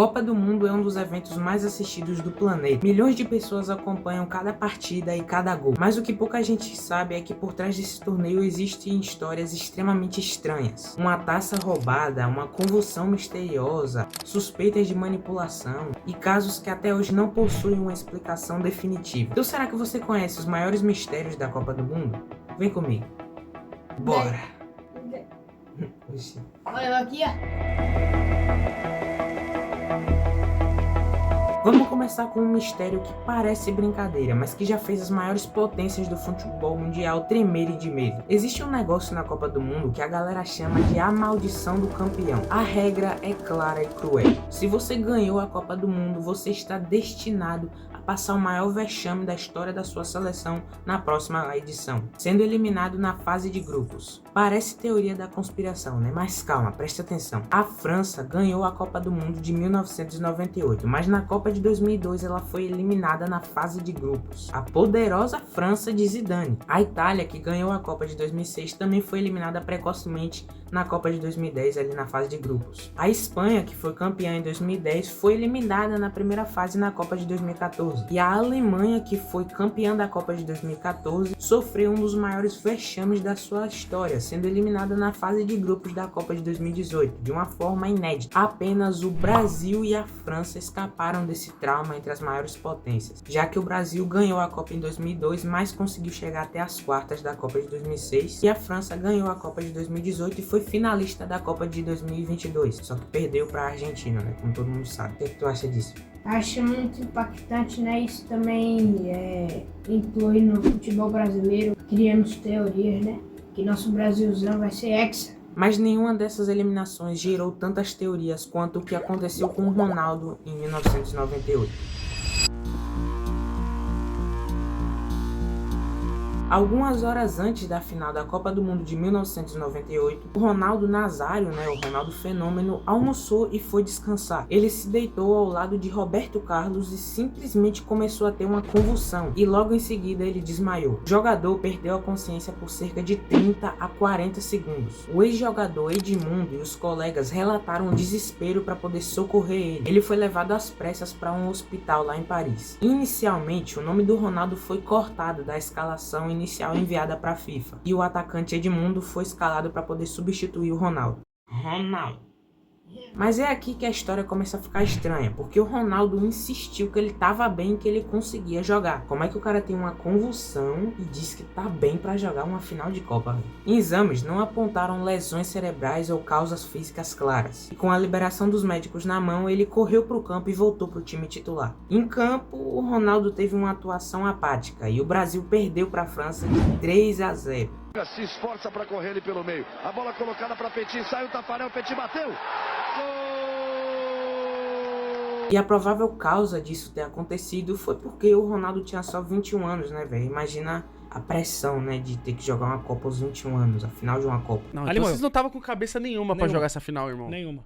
Copa do Mundo é um dos eventos mais assistidos do planeta. Milhões de pessoas acompanham cada partida e cada gol. Mas o que pouca gente sabe é que por trás desse torneio existem histórias extremamente estranhas. Uma taça roubada, uma convulsão misteriosa, suspeitas de manipulação e casos que até hoje não possuem uma explicação definitiva. Então será que você conhece os maiores mistérios da Copa do Mundo? Vem comigo. Bora! Olha aqui, ó. Vamos começar com um mistério que parece brincadeira, mas que já fez as maiores potências do futebol mundial tremerem de medo. Existe um negócio na Copa do Mundo que a galera chama de a maldição do campeão. A regra é clara e cruel. Se você ganhou a Copa do Mundo, você está destinado a passar o maior vexame da história da sua seleção na próxima edição, sendo eliminado na fase de grupos. Parece teoria da conspiração, né? Mas calma, preste atenção. A França ganhou a Copa do Mundo de 1998, mas na Copa de 2002 ela foi eliminada na fase de grupos. A poderosa França de Zidane. A Itália, que ganhou a Copa de 2006, também foi eliminada precocemente na Copa de 2010 ali na fase de grupos. A Espanha, que foi campeã em 2010, foi eliminada na primeira fase na Copa de 2014. E a Alemanha, que foi campeã da Copa de 2014, sofreu um dos maiores vexames da sua história, sendo eliminada na fase de grupos da Copa de 2018, de uma forma inédita. Apenas o Brasil e a França escaparam desse trauma entre as maiores potências, já que o Brasil ganhou a Copa em 2002, mas conseguiu chegar até as quartas da Copa de 2006, e a França ganhou a Copa de 2018 e foi finalista da Copa de 2022, só que perdeu para a Argentina, né, como todo mundo sabe. O que tu acha disso? Acho muito impactante, né? Isso também inclui no futebol brasileiro. Criamos teorias, né? Que nosso Brasilzão vai ser hexa. Mas nenhuma dessas eliminações gerou tantas teorias quanto o que aconteceu com o Ronaldo em 1998. Algumas horas antes da final da Copa do Mundo de 1998, o Ronaldo Nazário, o Ronaldo Fenômeno, almoçou e foi descansar. Ele se deitou ao lado de Roberto Carlos e simplesmente começou a ter uma convulsão, e logo em seguida ele desmaiou. O jogador perdeu a consciência por cerca de 30 a 40 segundos. O ex-jogador Edmundo e os colegas relataram um desespero para poder socorrer ele. Ele foi levado às pressas para um hospital lá em Paris. Inicialmente, o nome do Ronaldo foi cortado da escalação inicial enviada para a FIFA, e o atacante Edmundo foi escalado para poder substituir o Ronaldo. Mas é aqui que a história começa a ficar estranha, porque o Ronaldo insistiu que ele estava bem e que ele conseguia jogar. Como é que o cara tem uma convulsão e diz que tá bem para jogar uma final de Copa? Em exames não apontaram lesões cerebrais ou causas físicas claras. E com a liberação dos médicos na mão, ele correu para o campo e voltou para o time titular. Em campo, o Ronaldo teve uma atuação apática e o Brasil perdeu para a França de 3 a 0. Se esforça para correr ele pelo meio. A bola colocada para Petit, sai o Tafarel, Petit bateu. E a provável causa disso ter acontecido foi porque o Ronaldo tinha só 21 anos, né, velho? Imagina a pressão, né, de ter que jogar uma Copa aos 21 anos, a final de uma Copa. Não, então vocês não estavam com cabeça nenhuma pra jogar essa final, irmão. Nenhuma.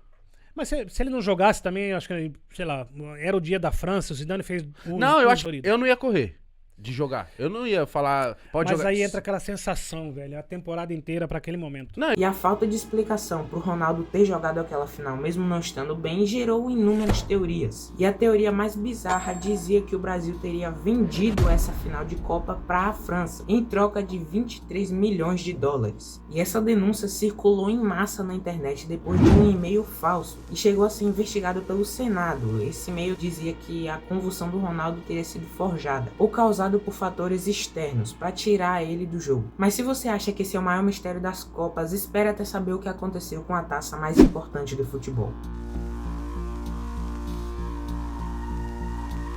Mas se ele não jogasse também, acho que, sei lá, era o dia da França, o Zidane fez um... Não, eu acho que eu não ia correr de jogar. Eu não ia falar, pode Mas jogar. aí entra aquela sensação, velho, a temporada inteira pra aquele momento. Não. E a falta de explicação pro Ronaldo ter jogado aquela final, mesmo não estando bem, gerou inúmeras teorias. E a teoria mais bizarra dizia que o Brasil teria vendido essa final de Copa para a França, em troca de 23 milhões de dólares. E essa denúncia circulou em massa na internet depois de um e-mail falso, e chegou a ser investigado pelo Senado. Esse e-mail dizia que a convulsão do Ronaldo teria sido forjada, ou causada por fatores externos, para tirar ele do jogo. Mas se você acha que esse é o maior mistério das Copas, espere até saber o que aconteceu com a taça mais importante do futebol.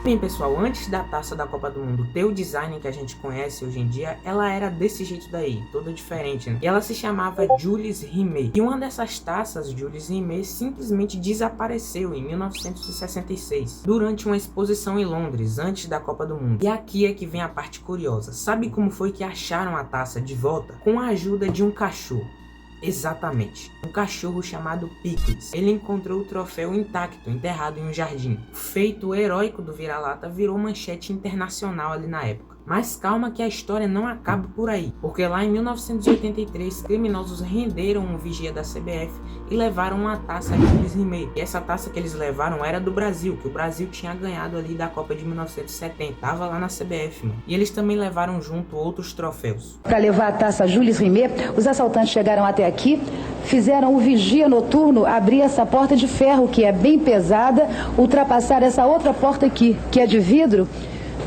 Bem, pessoal, antes da taça da Copa do Mundo ter o design que a gente conhece hoje em dia, ela era desse jeito daí, toda diferente, né? E ela se chamava Jules Rimet. E uma dessas taças, Jules Rimet, simplesmente desapareceu em 1966, durante uma exposição em Londres, antes da Copa do Mundo. E aqui é que vem a parte curiosa. Sabe como foi que acharam a taça de volta? Com a ajuda de um cachorro. Exatamente, um cachorro chamado Pickles. Ele encontrou o troféu intacto, enterrado em um jardim. O feito heróico do vira-lata virou manchete internacional ali na época. Mas calma que a história não acaba por aí, porque lá em 1983, criminosos renderam um vigia da CBF e levaram uma taça de Jules Rimet. E essa taça que eles levaram era do Brasil, que o Brasil tinha ganhado ali da Copa de 1970, tava lá na CBF, mano. E eles também levaram junto outros troféus. Para levar a taça Jules Rimet, os assaltantes chegaram até aqui, fizeram o vigia noturno abrir essa porta de ferro, que é bem pesada, ultrapassar essa outra porta aqui, que é de vidro,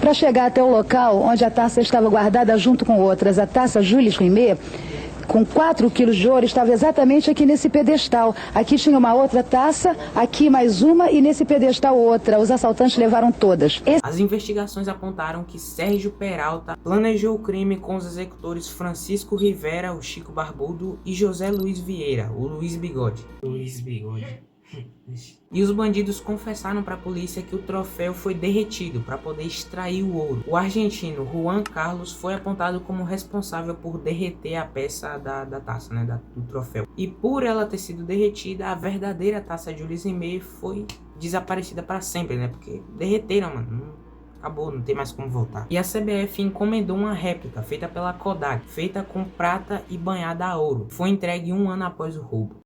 para chegar até o local onde a taça estava guardada junto com outras. A taça Jules Rimet, com 4 quilos de ouro, estava exatamente aqui nesse pedestal. Aqui tinha uma outra taça, aqui mais uma e nesse pedestal outra. Os assaltantes levaram todas. As investigações apontaram que Sérgio Peralta planejou o crime com os executores Francisco Rivera, o Chico Barbudo, e José Luiz Vieira, o Luiz Bigode. E os bandidos confessaram para a polícia que o troféu foi derretido para poder extrair o ouro. O argentino Juan Carlos foi apontado como responsável por derreter a peça da taça, né, do troféu. E por ela ter sido derretida, a verdadeira taça Jules Rimet foi desaparecida para sempre, né? Porque derreteram, mano. Acabou, não tem mais como voltar. E a CBF encomendou uma réplica feita pela Kodak, feita com prata e banhada a ouro. Foi entregue 1 ano após o roubo.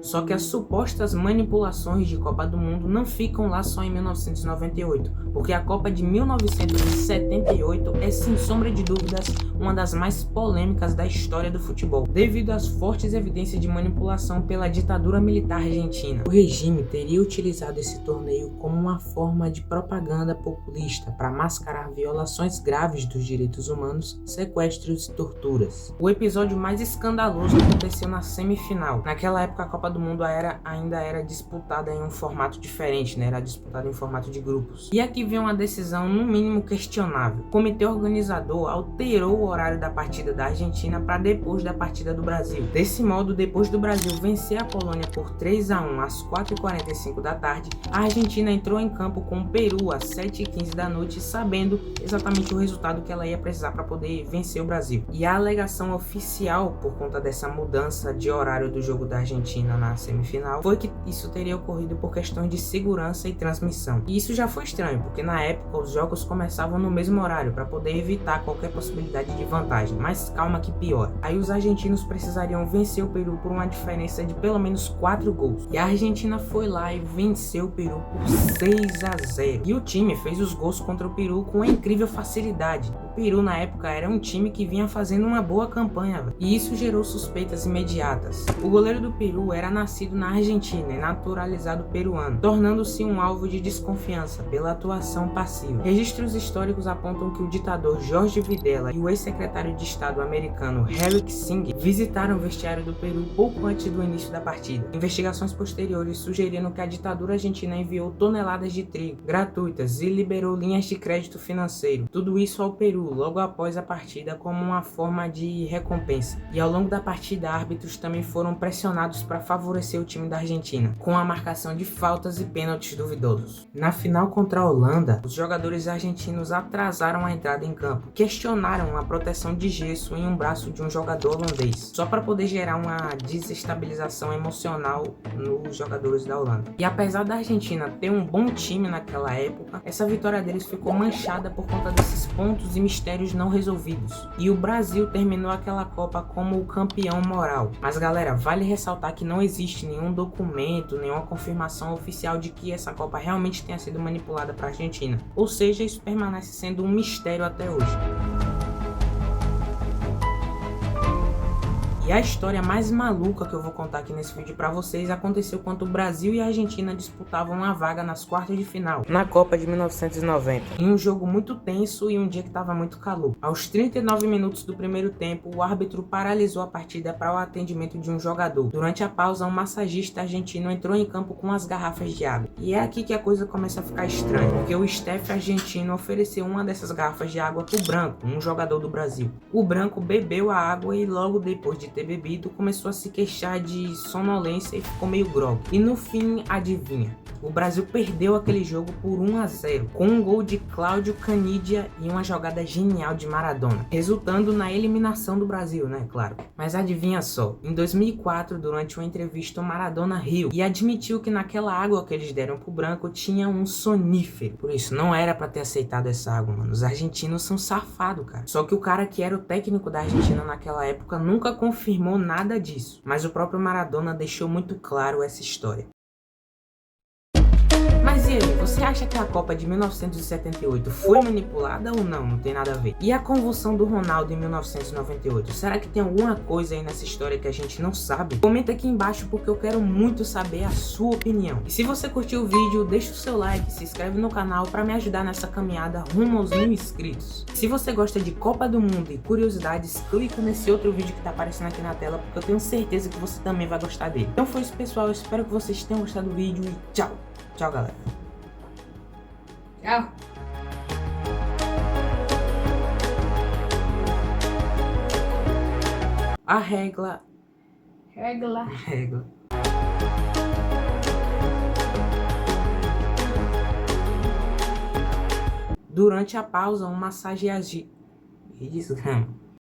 Só que as supostas manipulações de Copa do Mundo não ficam lá só em 1998, porque a Copa de 1978 é, sem sombra de dúvidas, uma das mais polêmicas da história do futebol, devido às fortes evidências de manipulação pela ditadura militar argentina. O regime teria utilizado esse torneio como uma forma de propaganda populista para mascarar violações graves dos direitos humanos, sequestros e torturas. O episódio mais escandaloso aconteceu na semifinal. Naquela época a Copa do Mundo ainda era disputada em um formato diferente, né? Era disputada em formato de grupos. E aqui vem uma decisão no mínimo questionável. O comitê organizador alterou o horário da partida da Argentina para depois da partida do Brasil. Desse modo, depois do Brasil vencer a Polônia por 3-1 às 4h45 da tarde, a Argentina entrou em campo com o Peru às 7h15 da noite, sabendo exatamente o resultado que ela ia precisar para poder vencer o Brasil. E a alegação oficial por conta dessa mudança de horário do jogo da Argentina na semifinal foi que isso teria ocorrido por questões de segurança e transmissão. E isso já foi estranho, porque na época os jogos começavam no mesmo horário para poder evitar qualquer possibilidade de vantagem, mas calma que piora. Aí os argentinos precisariam vencer o Peru por uma diferença de pelo menos 4 gols. E a Argentina foi lá e venceu o Peru por 6-0. E o time fez os gols contra o Peru com uma incrível facilidade. O Peru na época era um time que vinha fazendo uma boa campanha, e isso gerou suspeitas imediatas. O goleiro do Peru era nascido na Argentina e naturalizado peruano, tornando-se um alvo de desconfiança pela atuação passiva. Registros históricos apontam que o ditador Jorge Videla e o ex-secretário de Estado americano Harry Kissinger visitaram o vestiário do Peru pouco antes do início da partida. Investigações posteriores sugeriram que a ditadura argentina enviou toneladas de trigo gratuitas e liberou linhas de crédito financeiro. Tudo isso ao Peru logo após a partida como uma forma de recompensa. E ao longo da partida, árbitros também foram pressionados para favorecer o time da Argentina, com a marcação de faltas e pênaltis duvidosos. Na final contra a Holanda, os jogadores argentinos atrasaram a entrada em campo, questionaram a proteção de gesso em um braço de um jogador holandês, só para poder gerar uma desestabilização emocional nos jogadores da Holanda. E apesar da Argentina ter um bom time naquela época, essa vitória deles ficou manchada por conta desses pontos e mistérios não resolvidos. E o Brasil terminou aquela Copa como o campeão moral. Mas galera, vale ressaltar que não existe nenhum documento, nenhuma confirmação oficial de que essa Copa realmente tenha sido manipulada para a Argentina. Ou seja, isso permanece sendo um mistério até hoje. E a história mais maluca que eu vou contar aqui nesse vídeo pra vocês aconteceu quando o Brasil e a Argentina disputavam uma vaga nas quartas de final, na Copa de 1990, em um jogo muito tenso e um dia que tava muito calor. Aos 39 minutos do primeiro tempo, o árbitro paralisou a partida para o atendimento de um jogador. Durante a pausa, um massagista argentino entrou em campo com as garrafas de água. E é aqui que a coisa começa a ficar estranha, porque o staff argentino ofereceu uma dessas garrafas de água pro Branco, um jogador do Brasil. O Branco bebeu a água e logo depois de ter ter bebido, começou a se queixar de sonolência e ficou meio grogue. E no fim, adivinha? O Brasil perdeu aquele jogo por 1-0, com um gol de Cláudio Canidia e uma jogada genial de Maradona, resultando na eliminação do Brasil, né, claro. Mas adivinha só, em 2004, durante uma entrevista, o Maradona riu e admitiu que naquela água que eles deram pro branco tinha um sonífero. Por isso, não era pra ter aceitado essa água, mano. Os argentinos são safados, cara. Só que o cara que era o técnico da Argentina naquela época nunca confirmou nada disso. Mas o próprio Maradona deixou muito claro essa história. Mas e aí, você acha que a Copa de 1978 foi manipulada ou não? Não tem nada a ver. E a convulsão do Ronaldo em 1998? Será que tem alguma coisa aí nessa história que a gente não sabe? Comenta aqui embaixo porque eu quero muito saber a sua opinião. E se você curtiu o vídeo, deixa o seu like, se inscreve no canal para me ajudar nessa caminhada rumo aos 1000 inscritos. Se você gosta de Copa do Mundo e curiosidades, clica nesse outro vídeo que tá aparecendo aqui na tela porque eu tenho certeza que você também vai gostar dele. Então foi isso, pessoal. Eu espero que vocês tenham gostado do vídeo e tchau! Tchau, galera. Tchau. A regra. Durante a pausa, um massageagir. Isso, cara.